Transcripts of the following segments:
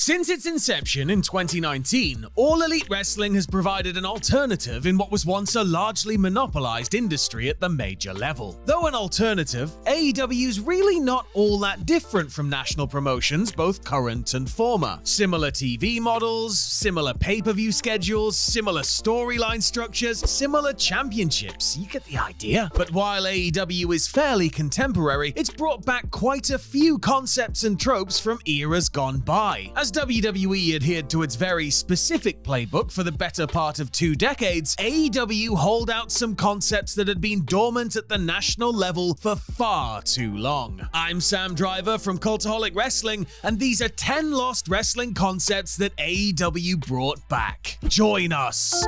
Since its inception in 2019, All Elite Wrestling has provided an alternative in what was once a largely monopolized industry at the major level. Though an alternative, AEW's really not all that different from national promotions, both current and former. Similar TV models, similar pay-per-view schedules, similar storyline structures, similar championships, you get the idea. But while AEW is fairly contemporary, it's brought back quite a few concepts and tropes from eras gone by. As WWE adhered to its very specific playbook for the better part of 2 decades, AEW hold out some concepts that had been dormant at the national level for far too long. I'm Sam Driver from Cultaholic Wrestling, and these are 10 lost wrestling concepts that AEW brought back. Join us!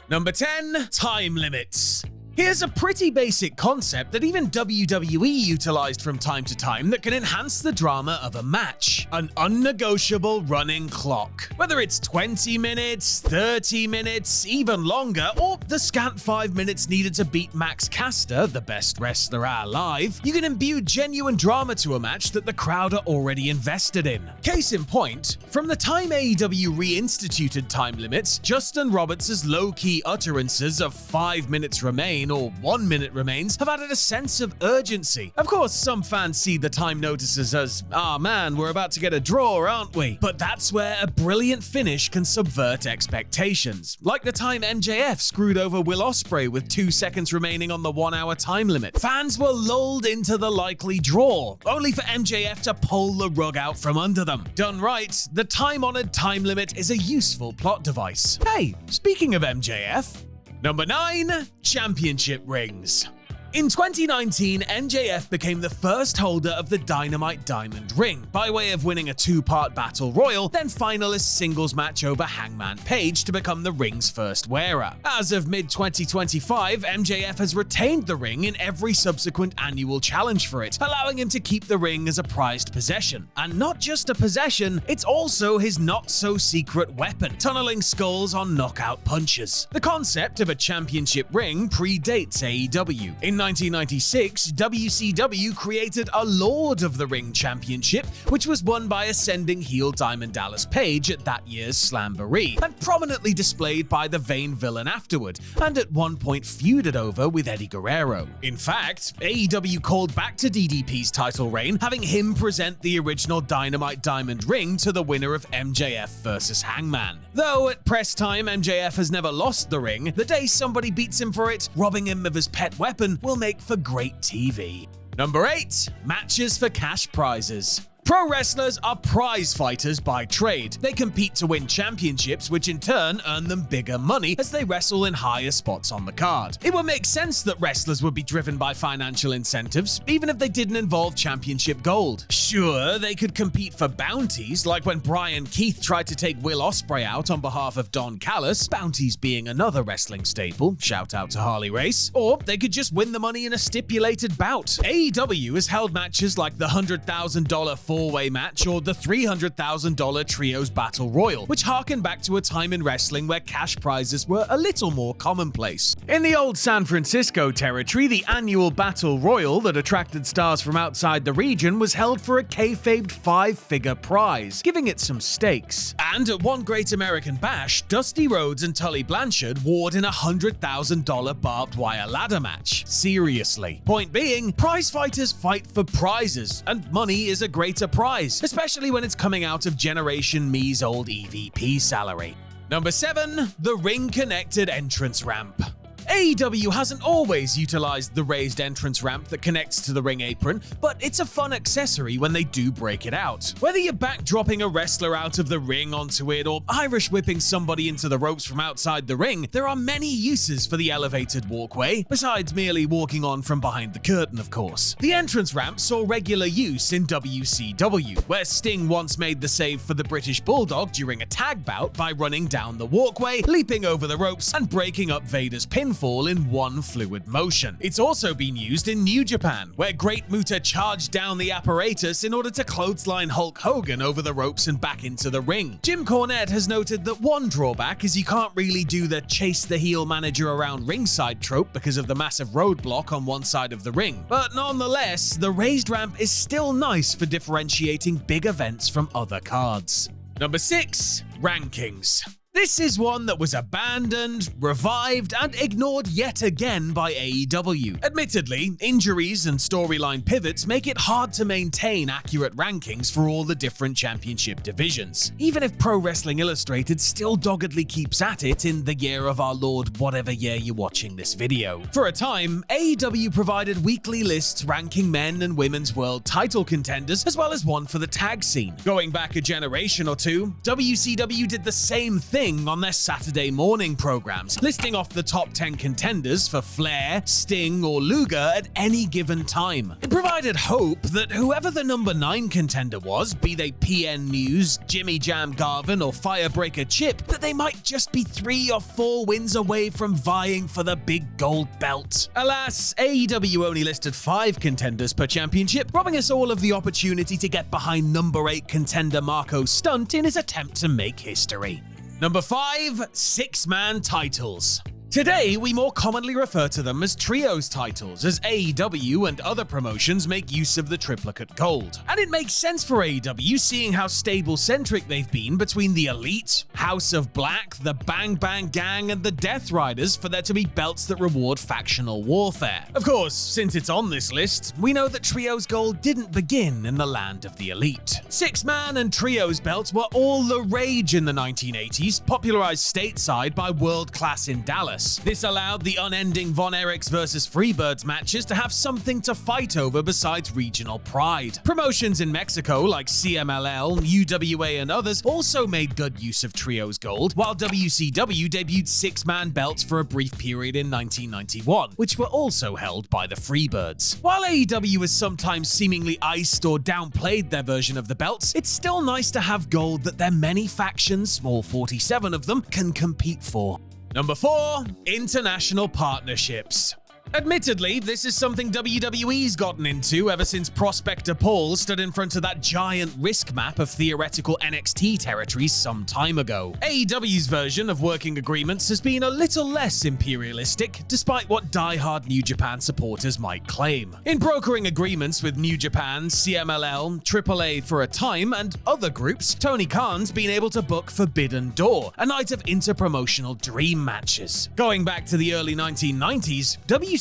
Number 10. Time limits. Here's a pretty basic concept that even WWE utilized from time to time that can enhance the drama of a match. An unnegotiable running clock. Whether it's 20 minutes, 30 minutes, even longer, or the scant 5 minutes needed to beat Max Caster, the best wrestler alive, you can imbue genuine drama to a match that the crowd are already invested in. Case in point, from the time AEW reinstituted time limits, Justin Roberts' low-key utterances of 5 minutes remain or 1 minute remains have added a sense of urgency. Of course, some fans see the time notices as, "Ah man, we're about to get a draw, aren't we?" But that's where a brilliant finish can subvert expectations. Like the time MJF screwed over Will Ospreay with 2 seconds remaining on the 1-hour time limit. Fans were lulled into the likely draw, only for MJF to pull the rug out from under them. Done right, the time-honored time limit is a useful plot device. Hey, speaking of MJF, Number 9. Championship rings. In 2019, MJF became the first holder of the Dynamite Diamond Ring, by way of winning a 2-part Battle Royal, then finalist singles match over Hangman Page to become the ring's first wearer. As of mid-2025, MJF has retained the ring in every subsequent annual challenge for it, allowing him to keep the ring as a prized possession. And not just a possession, it's also his not-so-secret weapon, tunneling skulls on knockout punches. The concept of a championship ring predates AEW. In 1996, WCW created a Lord of the Ring Championship, which was won by ascending heel Diamond Dallas Page at that year's Slamboree, and prominently displayed by the Vain Villain afterward, and at one point feuded over with Eddie Guerrero. In fact, AEW called back to DDP's title reign, having him present the original Dynamite Diamond Ring to the winner of MJF vs. Hangman. Though at press time MJF has never lost the ring, the day somebody beats him for it, robbing him of his pet weapon will make for great TV. Number 8. Matches for cash prizes. Pro wrestlers are prize fighters by trade. They compete to win championships, which in turn earn them bigger money as they wrestle in higher spots on the card. It would make sense that wrestlers would be driven by financial incentives, even if they didn't involve championship gold. Sure, they could compete for bounties, like when Brian Keith tried to take Will Ospreay out on behalf of Don Callis, bounties being another wrestling staple, shout out to Harley Race, or they could just win the money in a stipulated bout. AEW has held matches like the $100,000 four-way match or the $300,000 Trios Battle Royal, which harken back to a time in wrestling where cash prizes were a little more commonplace. In the old San Francisco territory, the annual Battle Royal that attracted stars from outside the region was held for a kayfabed 5-figure prize, giving it some stakes. And at one Great American Bash, Dusty Rhodes and Tully Blanchard warred in a $100,000 barbed wire ladder match. Seriously. Point being, prize fighters fight for prizes, and money is a greater prize, especially when it's coming out of Generation Me's old EVP salary. Number 7. The ring-connected entrance ramp. AEW hasn't always utilized the raised entrance ramp that connects to the ring apron, but it's a fun accessory when they do break it out. Whether you're backdropping a wrestler out of the ring onto it or Irish whipping somebody into the ropes from outside the ring, there are many uses for the elevated walkway, besides merely walking on from behind the curtain, of course. The entrance ramp saw regular use in WCW, where Sting once made the save for the British Bulldog during a tag bout by running down the walkway, leaping over the ropes, and breaking up Vader's pinfall fall in one fluid motion. It's also been used in New Japan, where Great Muta charged down the apparatus in order to clothesline Hulk Hogan over the ropes and back into the ring. Jim Cornette has noted that one drawback is you can't really do the chase the heel manager around ringside trope because of the massive roadblock on one side of the ring. But nonetheless, the raised ramp is still nice for differentiating big events from other cards. Number 6. Rankings. This is one that was abandoned, revived, and ignored yet again by AEW. Admittedly, injuries and storyline pivots make it hard to maintain accurate rankings for all the different championship divisions, even if Pro Wrestling Illustrated still doggedly keeps at it in the year of our Lord whatever year you're watching this video. For a time, AEW provided weekly lists ranking men and women's world title contenders, as well as one for the tag scene. Going back a generation or two, WCW did the same thing on their Saturday morning programs, listing off the top 10 contenders for Flair, Sting, or Luger at any given time. It provided hope that whoever the number 9 contender was, be they PN News, Jimmy Jam Garvin, or Firebreaker Chip, that they might just be 3 or 4 wins away from vying for the big gold belt. Alas, AEW only listed 5 contenders per championship, robbing us all of the opportunity to get behind number 8 contender Marco Stunt in his attempt to make history. Number 5. 6-man titles. Today, we more commonly refer to them as trios titles, as AEW and other promotions make use of the triplicate gold. And it makes sense for AEW, seeing how stable-centric they've been between the Elite, House of Black, the Bang Bang Gang, and the Death Riders for there to be belts that reward factional warfare. Of course, since it's on this list, we know that trios gold didn't begin in the land of the Elite. 6-man and trios belts were all the rage in the 1980s, popularized stateside by World Class in Dallas. This allowed the unending Von Erichs vs. Freebirds matches to have something to fight over besides regional pride. Promotions in Mexico like CMLL, UWA, and others also made good use of trios gold, while WCW debuted 6-man belts for a brief period in 1991, which were also held by the Freebirds. While AEW has sometimes seemingly iced or downplayed their version of the belts, it's still nice to have gold that their many factions, all 47 of them, can compete for. Number 4. International partnerships. Admittedly, this is something WWE's gotten into ever since Prospector Paul stood in front of that giant risk map of theoretical NXT territories some time ago. AEW's version of working agreements has been a little less imperialistic, despite what die-hard New Japan supporters might claim. In brokering agreements with New Japan, CMLL, AAA for a time, and other groups, Tony Khan's been able to book Forbidden Door, a night of interpromotional dream matches. Going back to the early 1990s, WCW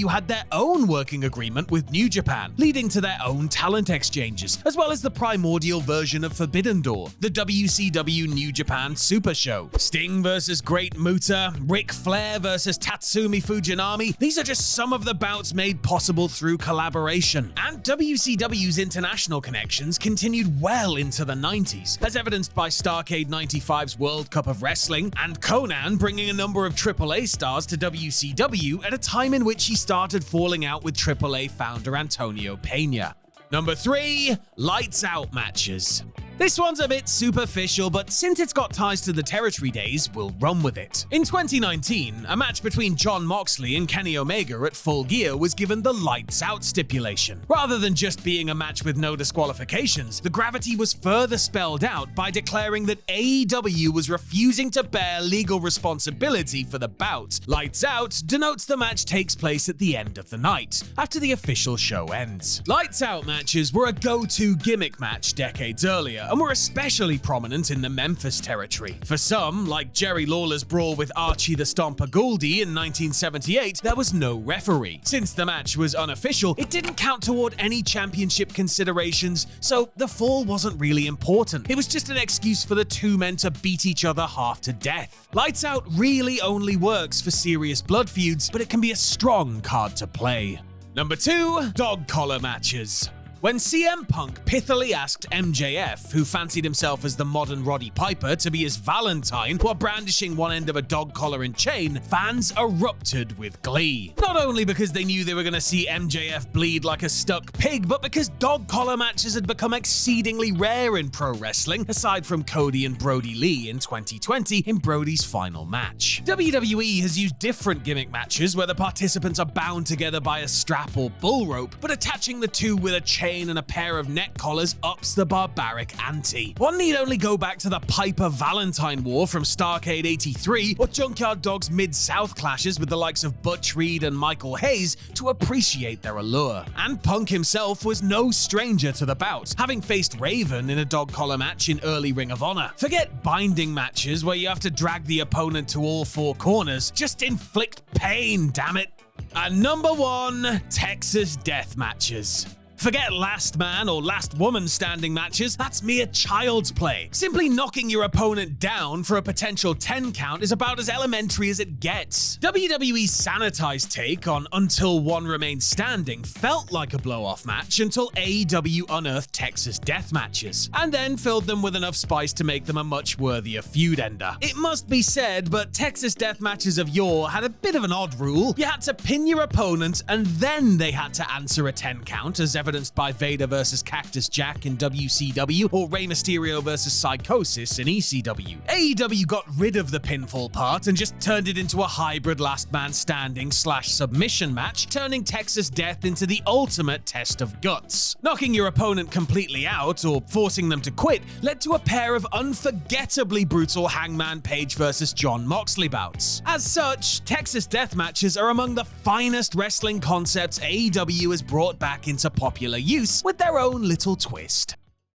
had their own working agreement with New Japan, leading to their own talent exchanges, as well as the primordial version of Forbidden Door, the WCW New Japan Super Show. Sting vs. Great Muta, Ric Flair vs. Tatsumi Fujinami, these are just some of the bouts made possible through collaboration. And WCW's international connections continued well into the 90s, as evidenced by Starrcade 95's World Cup of Wrestling, and Conan bringing a number of AAA stars to WCW at a time in which he started falling out with AAA founder Antonio Peña. Number 3. Lights Out matches. This one's a bit superficial, but since it's got ties to the territory days, we'll run with it. In 2019, a match between Jon Moxley and Kenny Omega at Full Gear was given the Lights Out stipulation. Rather than just being a match with no disqualifications, the gravity was further spelled out by declaring that AEW was refusing to bear legal responsibility for the bout. Lights Out denotes the match takes place at the end of the night, after the official show ends. Lights Out matches were a go-to gimmick match decades earlier, and were especially prominent in the Memphis territory. For some, like Jerry Lawler's brawl with Archie the Stomper Goldie in 1978, there was no referee. Since the match was unofficial, it didn't count toward any championship considerations, so the fall wasn't really important. It was just an excuse for the two men to beat each other half to death. Lights Out really only works for serious blood feuds, but it can be a strong card to play. Number 2. Dog collar matches. When CM Punk pithily asked MJF, who fancied himself as the modern Roddy Piper, to be his Valentine while brandishing one end of a dog collar and chain, fans erupted with glee. Not only because they knew they were going to see MJF bleed like a stuck pig, but because dog collar matches had become exceedingly rare in pro wrestling, aside from Cody and Brody Lee in 2020 in Brody's final match. WWE has used different gimmick matches where the participants are bound together by a strap or bull rope, but attaching the two with a chain and a pair of neck collars ups the barbaric ante. One need only go back to the Piper Valentine War from Starrcade 83 or Junkyard Dog's Mid-South clashes with the likes of Butch Reed and Michael Hayes to appreciate their allure. And Punk himself was no stranger to the bout, having faced Raven in a dog collar match in early Ring of Honor. Forget binding matches where you have to drag the opponent to all four corners, just inflict pain, damn it. And number 1, Texas Death Matches. Forget last man or last woman standing matches, that's mere child's play. Simply knocking your opponent down for a potential 10 count is about as elementary as it gets. WWE's sanitized take on Until One Remains Standing felt like a blow-off match until AEW unearthed Texas Death Matches, and then filled them with enough spice to make them a much worthier feud ender. It must be said, but Texas Death Matches of yore had a bit of an odd rule. You had to pin your opponent, and then they had to answer a 10 count, as evidenced by Vader vs. Cactus Jack in WCW or Rey Mysterio vs. Psychosis in ECW. AEW got rid of the pinfall part and just turned it into a hybrid last man standing / submission match, turning Texas Death into the ultimate test of guts. Knocking your opponent completely out or forcing them to quit led to a pair of unforgettably brutal Hangman Page vs. Jon Moxley bouts. As such, Texas Death Matches are among the finest wrestling concepts AEW has brought back into popular use with their own little twist.